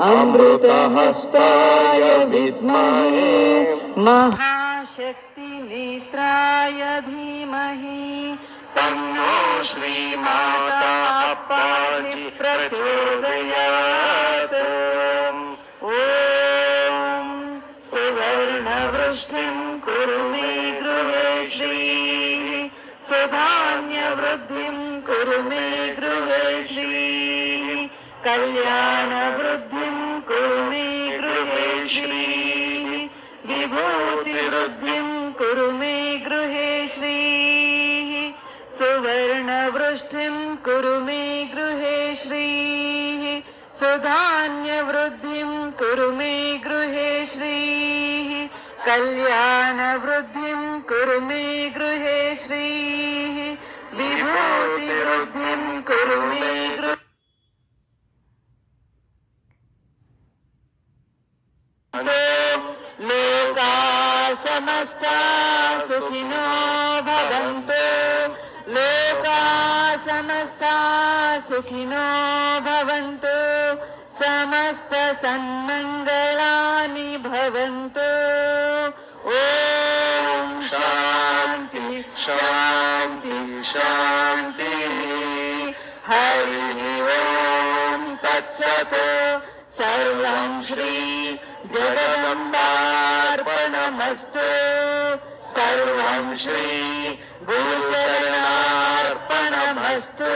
अमृतहस्ताय विद्महे महाशक्तिनेत्राय धीमहि तन्नो श्रीमाता अप्पाजि प्रचोदयात्। ॐ सुवर्णवृष्टिं कुरु मे गृहे श्रीः सुधान्यवृद्धिं कुरु मे गृहे श्रीः कल्याणवृद्धिं कुरु मे गृहे श्रीः विभूतिवृद्धिं कुरु मे गृहे श्रीः सुवर्णवृष्टिं कुरु मे गृहे श्रीः सुधान्यवृद्धिं कुरु मे गृहे श्रीः कल्याणवृद्धिं कुरु मे गृहे श्रीः विभूतिवृद्धिं कुरु मे गृहे लोका समस्ता सुखिनो भवन्तु लोका समस्ता सुखिनो भवन्तु समस्त सन्मङ्गलानि भवन्तु। ॐ शान्ति शान्ति शान्तिः। हरिः ॐ तत्सत्। सर्वं श्री जगदम्बार्पणमस्तु। सर्वं श्री गुरुचरणार्पणमस्तु।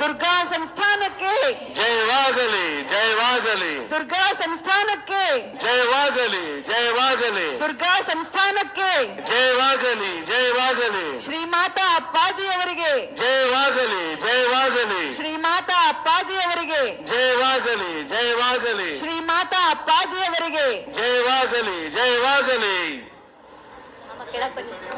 ದುರ್ಗಾ ಸಂಸ್ಥಾನಕ್ಕೆ ಜಯವಾಗಲಿ ಜಯವಾಗಲಿ. ದುರ್ಗಾ ಸಂಸ್ಥಾನಕ್ಕೆ ಜಯವಾಗಲಿ ಜಯವಾಗಲಿ. ದುರ್ಗಾ ಸಂಸ್ಥಾನಕ್ಕೆ ಜಯವಾಗಲಿ ಜಯವಾಗಲಿ. ಶ್ರೀಮಾತಾ ಅಪ್ಪಾಜಿಯವರಿಗೆ ಜಯವಾಗಲಿ ಜಯವಾಗಲಿ. ಶ್ರೀಮಾತಾ ಅಪ್ಪಾಜಿಯವರಿಗೆ ಜಯವಾಗಲಿ ಜಯವಾಗಲಿ. ಶ್ರೀಮಾತಾ ಅಪ್ಪಾಜಿಯವರಿಗೆ ಜಯವಾಗಲಿ ಜಯವಾಗಲಿ. ಕೆಳಗೆ ಬನ್ನಿ.